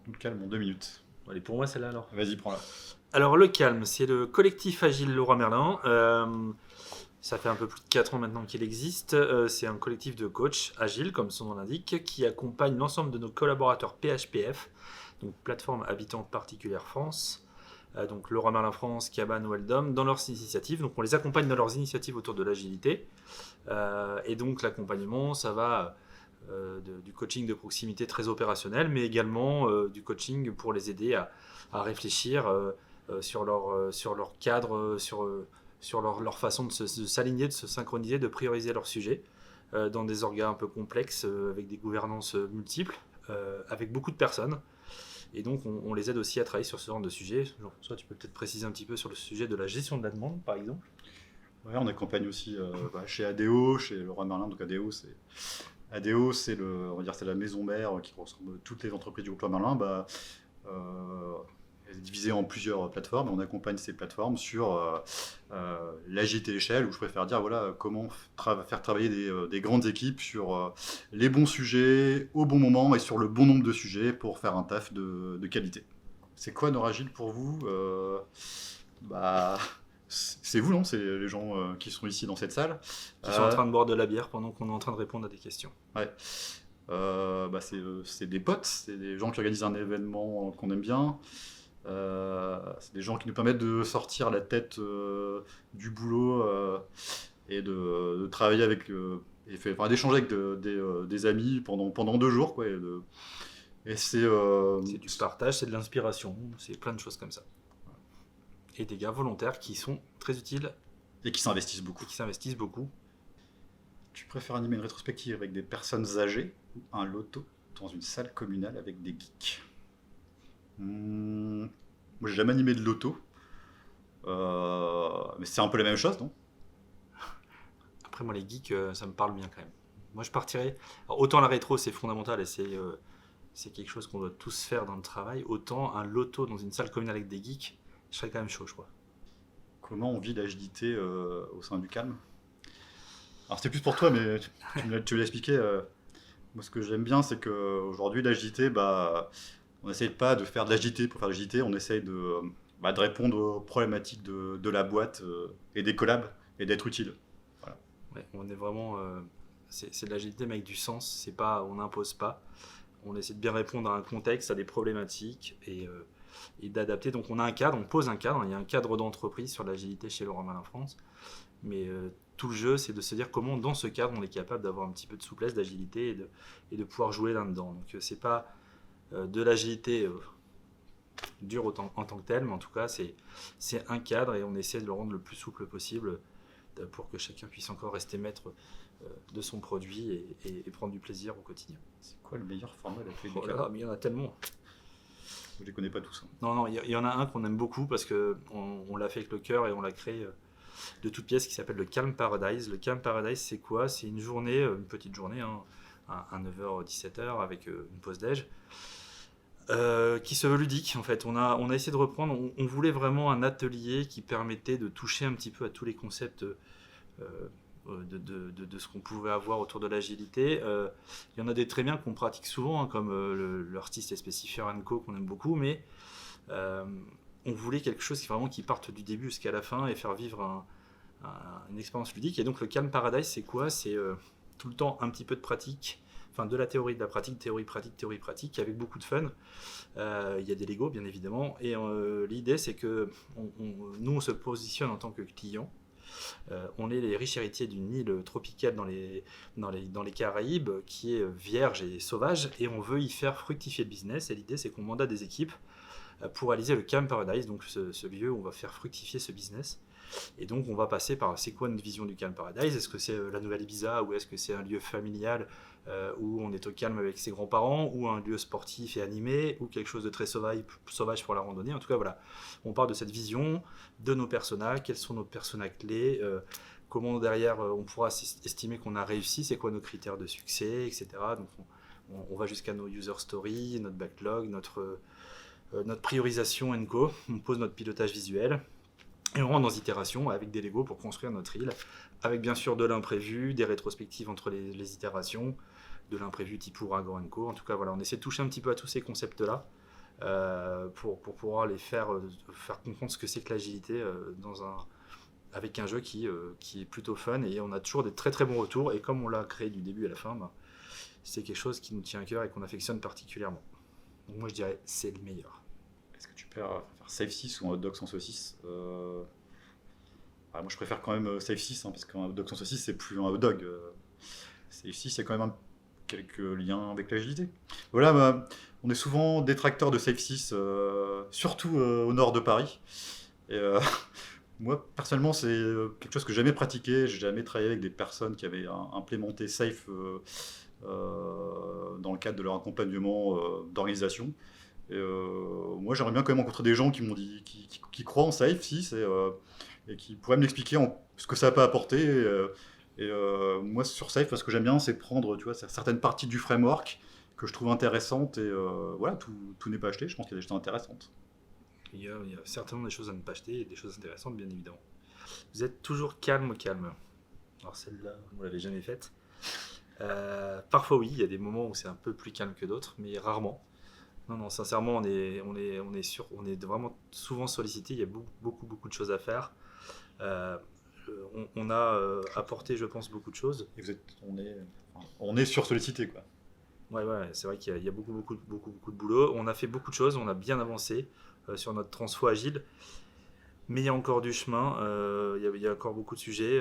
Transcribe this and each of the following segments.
Le calme en 2 minutes. Allez, pour moi, celle-là alors. Vas-y, prends-la. Alors, le calme, c'est le collectif Agile Leroy Merlin. Ça fait un peu plus de 4 ans maintenant qu'il existe. C'est un collectif de coachs agiles, comme son nom l'indique, qui accompagne l'ensemble de nos collaborateurs PHPF, donc plateforme habitante particulière France, donc Leroy Merlin France, Cabane ou Eldom, dans leurs initiatives. Donc on les accompagne dans leurs initiatives autour de l'agilité. Et donc l'accompagnement, ça va du coaching de proximité très opérationnel, mais également du coaching pour les aider à réfléchir sur leur cadre, sur leur façon de s'aligner, de se synchroniser, de prioriser leurs sujets dans des organes un peu complexes, avec des gouvernances multiples, avec beaucoup de personnes. Et donc, on les aide aussi à travailler sur ce genre de sujet. Soit tu peux peut-être préciser un petit peu sur le sujet de la gestion de la demande, par exemple. Ouais, on accompagne aussi chez ADO, chez Leroy Merlin. Donc ADO, on va dire, c'est la maison mère qui ressemble toutes les entreprises du groupe Leroy Merlin. Elle est divisée en plusieurs plateformes. On accompagne ces plateformes sur l'agilité d'échelle, où je préfère dire voilà, comment faire travailler des grandes équipes sur les bons sujets, au bon moment et sur le bon nombre de sujets pour faire un taf de qualité. C'est quoi Nord Agile pour vous c'est vous, non? C'est les gens qui sont ici dans cette salle. Qui sont en train de boire de la bière pendant qu'on est en train de répondre à des questions. Ouais. C'est des potes, c'est des gens qui organisent un événement qu'on aime bien. C'est des gens qui nous permettent de sortir la tête du boulot et de travailler avec d'échanger avec des amis pendant 2 jours, quoi. C'est du partage, c'est de l'inspiration, c'est plein de choses comme ça. Et des gars volontaires qui sont très utiles et qui s'investissent beaucoup. Tu préfères animer une rétrospective avec des personnes âgées ou un loto dans une salle communale avec des geeks? Moi, j'ai jamais animé de loto. Mais c'est un peu la même chose, non? Après, moi, les geeks, ça me parle bien quand même. Moi, je partirais. Alors, autant la rétro, c'est fondamental et c'est quelque chose qu'on doit tous faire dans le travail. Autant un loto dans une salle communale avec des geeks, je serais quand même chaud, je crois. Comment on vit l'agilité au sein du calme? Alors, c'était plus pour toi, mais tu l'as expliqué. Moi, ce que j'aime bien, c'est qu'aujourd'hui, l'agilité, on n'essaye pas de faire de l'agilité pour faire de l'agilité, on essaye de répondre aux problématiques de la boîte et des collabs et d'être utile. Voilà. Ouais, on est vraiment. C'est de l'agilité, mais avec du sens. C'est pas, on n'impose pas. On essaie de bien répondre à un contexte, à des problématiques et d'adapter. Donc, on a un cadre, on pose un cadre. Il y a un cadre d'entreprise sur l'agilité chez Leroy Merlin France. Mais tout le jeu, c'est de se dire comment, dans ce cadre, on est capable d'avoir un petit peu de souplesse, d'agilité et de pouvoir jouer là-dedans. Donc, c'est pas de l'agilité dure en tant que telle, mais en tout cas, c'est un cadre et on essaie de le rendre le plus souple possible pour que chacun puisse encore rester maître de son produit et prendre du plaisir au quotidien. C'est quoi le meilleur format d'atelier du calme? Mais il y en a tellement. Je ne les connais pas tous. Non, il y en a un qu'on aime beaucoup parce qu'on l'a fait avec le cœur et on l'a créé de toutes pièces qui s'appelle le Calm Paradise. Le Calm Paradise, c'est quoi? C'est une journée, une petite journée, à 9h-17h avec une pause déj. Qui se veut ludique en fait. On a essayé de reprendre, on voulait vraiment un atelier qui permettait de toucher un petit peu à tous les concepts de ce qu'on pouvait avoir autour de l'agilité. Il y en a des très bien qu'on pratique souvent, comme l'artiste et spécifieur Co qu'on aime beaucoup, mais on voulait quelque chose qui parte du début jusqu'à la fin et faire vivre une expérience ludique. Et donc le Calm Paradise, c'est quoi? C'est tout le temps un petit peu de pratique, enfin de la théorie, de la pratique, théorie, pratique, avec beaucoup de fun. Il y a des Lego, bien évidemment. Et l'idée, c'est que nous, on se positionne en tant que client. On est les riches héritiers d'une île tropicale dans les Caraïbes qui est vierge et sauvage, et on veut y faire fructifier le business. Et l'idée, c'est qu'on mandate des équipes pour réaliser le Calm Paradise, donc ce lieu où on va faire fructifier ce business. Et donc on va passer par c'est quoi notre vision du Calm Paradise? Est-ce que c'est la nouvelle Ibiza, ou est-ce que c'est un lieu familial où on est au calme avec ses grands-parents, ou un lieu sportif et animé, ou quelque chose de très sauvage pour la randonnée? En tout cas voilà, on part de cette vision de nos personas, quels sont nos personas clés, comment derrière on pourra estimer qu'on a réussi, c'est quoi nos critères de succès, etc. Donc on va jusqu'à nos user stories, notre backlog, notre priorisation co. On pose notre pilotage visuel et on rentre dans itération avec des Lego pour construire notre île, avec bien sûr de l'imprévu, des rétrospectives entre les itérations, de l'imprévu type ouragan co. En tout cas, voilà, on essaie de toucher un petit peu à tous ces concepts-là pour pouvoir les faire comprendre ce que c'est que l'agilité avec un jeu qui est plutôt fun, et on a toujours des très très bons retours, et comme on l'a créé du début à la fin, c'est quelque chose qui nous tient à cœur et qu'on affectionne particulièrement. Donc moi je dirais c'est le meilleur. Est-ce que tu préfères faire Safe 6 ou un hot dog sans saucisse moi je préfère quand même Safe 6 parce qu'un hot dog sans saucisse c'est plus un hot dog. Safe 6 il y a quand même quelques liens avec l'agilité. Voilà, on est souvent détracteurs de Safe 6, surtout au nord de Paris. Et moi personnellement c'est quelque chose que j'ai jamais pratiqué, j'ai jamais travaillé avec des personnes qui avaient implémenté Safe dans le cadre de leur accompagnement d'organisation. Et, moi, j'aimerais bien quand même rencontrer des gens qui m'ont dit, qui croient en Safe 6 et qui pourraient me l'expliquer ce que ça peut apporter. Moi, sur Safe, ce que j'aime bien, c'est prendre, tu vois, certaines parties du framework que je trouve intéressantes. Et voilà, tout n'est pas acheté. Je pense qu'il y a des choses intéressantes. Il y a certainement des choses à ne pas acheter et des choses intéressantes, bien évidemment. Vous êtes toujours calme. Alors celle-là, vous l'avez jamais faite. Parfois oui, il y a des moments où c'est un peu plus calme que d'autres, mais rarement. Non, sincèrement, on est vraiment souvent sollicité. Il y a beaucoup de choses à faire. On a apporté, je pense, beaucoup de choses. Et on est sursollicité, quoi. Ouais, c'est vrai qu'il y a beaucoup de boulot. On a fait beaucoup de choses, on a bien avancé sur notre transfo agile, mais il y a encore du chemin. Il y a encore beaucoup de sujets,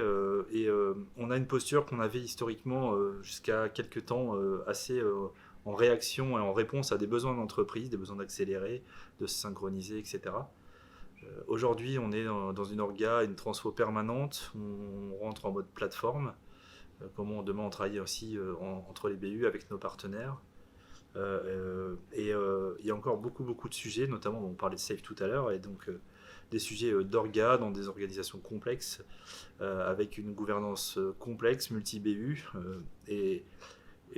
et on a une posture qu'on avait historiquement jusqu'à quelques temps assez en réaction et en réponse à des besoins d'entreprise, des besoins d'accélérer, de se synchroniser, etc. Aujourd'hui, on est dans une orga, une transfo permanente. On rentre en mode plateforme. Comment demain on travaille aussi entre les BU avec nos partenaires. Il y a encore beaucoup de sujets, notamment on parlait de Safe tout à l'heure, et donc des sujets d'orga dans des organisations complexes, avec une gouvernance complexe, multi-BU, et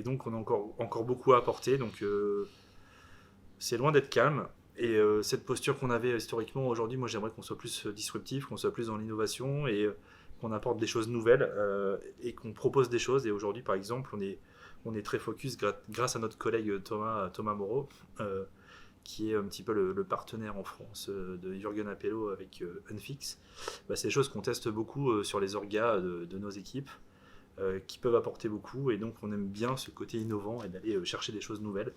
donc on a encore beaucoup à apporter. Donc c'est loin d'être calme. Et cette posture qu'on avait historiquement, aujourd'hui, moi j'aimerais qu'on soit plus disruptif, qu'on soit plus dans l'innovation, et qu'on apporte des choses nouvelles, et qu'on propose des choses. Et aujourd'hui, par exemple, on est très focus grâce à notre collègue Thomas Moreau, qui est un petit peu le partenaire en France de Jürgen Appello avec Unfix. C'est des choses qu'on teste beaucoup sur les orgas de nos équipes, qui peuvent apporter beaucoup. Et donc on aime bien ce côté innovant et d'aller chercher des choses nouvelles.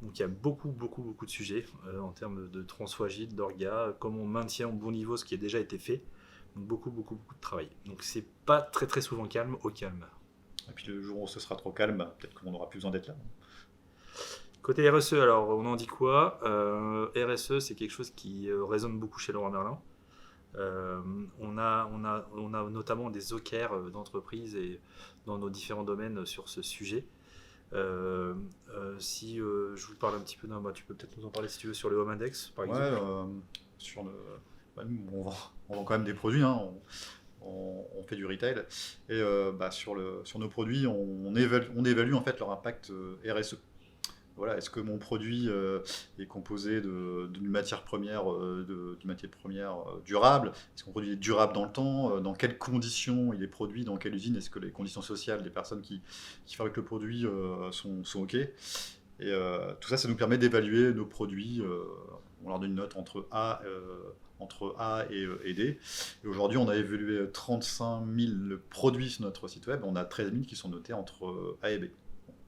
Donc il y a beaucoup de sujets en termes de transfo agile, d'orga, comment on maintient au bon niveau ce qui a déjà été fait. Donc beaucoup de travail. Donc c'est pas très souvent calme, au calme. Et puis le jour où ce sera trop calme, peut-être qu'on n'aura plus besoin d'être là. Côté RSE, alors on en dit quoi? RSE, c'est quelque chose qui résonne beaucoup chez Leroy Merlin. On a notamment des OKR d'entreprise et dans nos différents domaines sur ce sujet. Si je vous parle un petit peu, tu peux peut-être nous en parler si tu veux sur le Home Index par exemple. Sur le, nous, on vend quand même des produits, hein, on fait du retail, et sur nos produits, on évalue en fait leur impact RSE. Voilà, est-ce que mon produit est composé d'une matière première, durable? Est-ce que mon produit est durable dans le temps? Dans quelles conditions il est produit? Dans quelle usine? Est-ce que les conditions sociales des personnes qui fabriquent le produit sont OK? Et tout ça, ça nous permet d'évaluer nos produits. On leur donne une note entre A et D. Et aujourd'hui, on a évalué 35 000 produits sur notre site web. On a 13 000 qui sont notés entre A et B.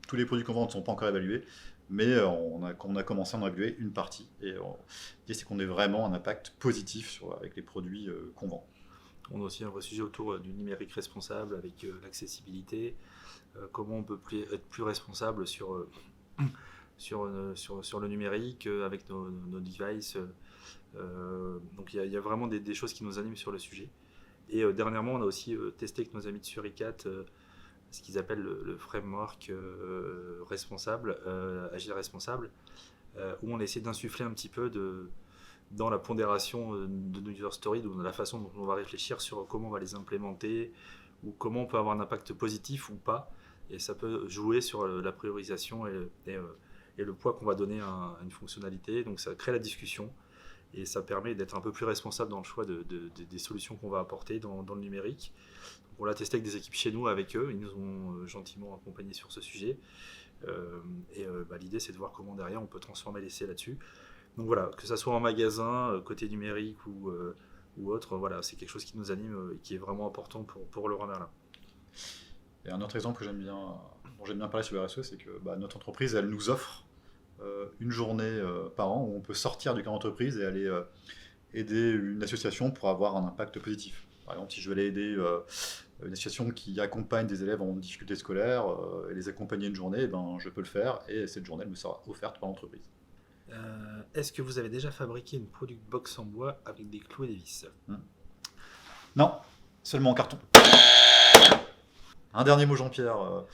Tous les produits qu'on vend ne sont pas encore évalués, mais on a commencé à en évaluer une partie. Et l'idée, c'est qu'on ait vraiment un impact positif avec les produits qu'on vend. On a aussi un vrai sujet autour du numérique responsable avec l'accessibilité. Comment on peut être plus responsable sur le numérique avec nos devices. Donc il y a vraiment des choses qui nous animent sur le sujet. Et dernièrement, on a aussi testé avec nos amis de Suricat ce qu'ils appellent le framework responsable, agile responsable, où on essaie d'insuffler un petit peu dans la pondération de nos user stories, dans la façon dont on va réfléchir sur comment on va les implémenter, ou comment on peut avoir un impact positif ou pas. Et ça peut jouer sur la priorisation et le poids qu'on va donner à une fonctionnalité. Donc ça crée la discussion et ça permet d'être un peu plus responsable dans le choix des solutions qu'on va apporter dans le numérique. Donc on l'a testé avec des équipes chez nous, avec eux. Ils nous ont gentiment accompagnés sur ce sujet. L'idée, c'est de voir comment derrière on peut transformer l'essai là-dessus. Donc voilà, que ça soit en magasin, côté numérique ou autre, voilà, c'est quelque chose qui nous anime et qui est vraiment important pour Leroy Merlin. Et un autre exemple dont j'aime bien parler sur le RSE, c'est que notre entreprise, elle nous offre une journée par an où on peut sortir du cadre d'entreprise et aller aider une association pour avoir un impact positif. Par exemple, si je veux aller aider une association qui accompagne des élèves en difficulté scolaire et les accompagner une journée, je peux le faire et cette journée elle me sera offerte par l'entreprise. Est-ce que vous avez déjà fabriqué une product box en bois avec des clous et des vis? Non, seulement en carton. Un dernier mot, Jean-Pierre.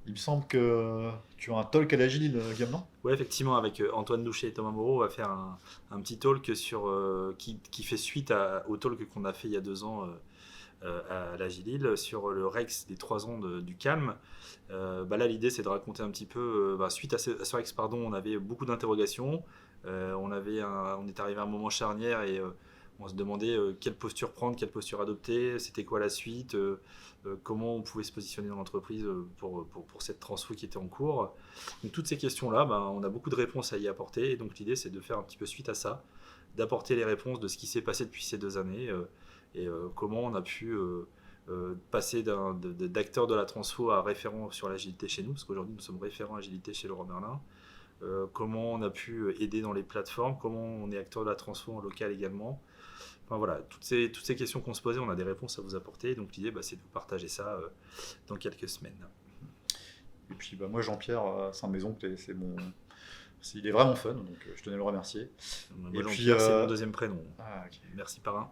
Il me semble que tu as un talk à l'Agile, Guillaume, non? Oui, effectivement, avec Antoine Douchet et Thomas Moreau, on va faire un petit talk qui fait suite au talk qu'on a fait il y a 2 ans à l'Agile sur le Rex des 3 ans du Calme. Là, l'idée, c'est de raconter un petit peu, suite à ce Rex, pardon, on avait beaucoup d'interrogations. On est arrivé à un moment charnière et on se demandait quelle posture prendre, quelle posture adopter, c'était quoi la suite, comment on pouvait se positionner dans l'entreprise pour cette transfo qui était en cours. Donc toutes ces questions-là, on a beaucoup de réponses à y apporter. Et donc l'idée, c'est de faire un petit peu suite à ça, d'apporter les réponses de ce qui s'est passé depuis ces 2 années et comment on a pu passer d'acteur de la transfo à référent sur l'agilité chez nous, parce qu'aujourd'hui, nous sommes référents agilité chez Leroy Merlin. Comment on a pu aider dans les plateformes, comment on est acteur de la transfo en local également. Enfin voilà, toutes ces questions qu'on se posait, on a des réponses à vous apporter. Donc l'idée, c'est de vous partager ça dans quelques semaines. Et puis moi, Jean-Pierre Saint-Maison, il est vraiment fun, donc je tenais à le remercier. Moi, et puis c'est mon deuxième prénom. Ah, okay. Merci parrain.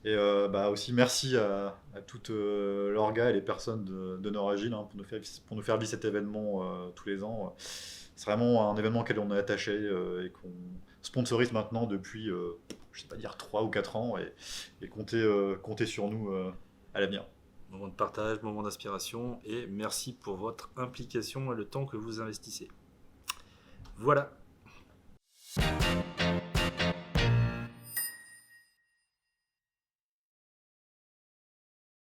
Et aussi merci à toute l'orga et les personnes de Nord-Agile pour nous faire vivre cet événement tous les ans. C'est vraiment un événement auquel on est attaché et qu'on sponsorise maintenant depuis, je sais pas dire 3 ou 4 ans et comptez sur nous à l'avenir. Moment de partage, moment d'inspiration et merci pour votre implication et le temps que vous investissez. Voilà.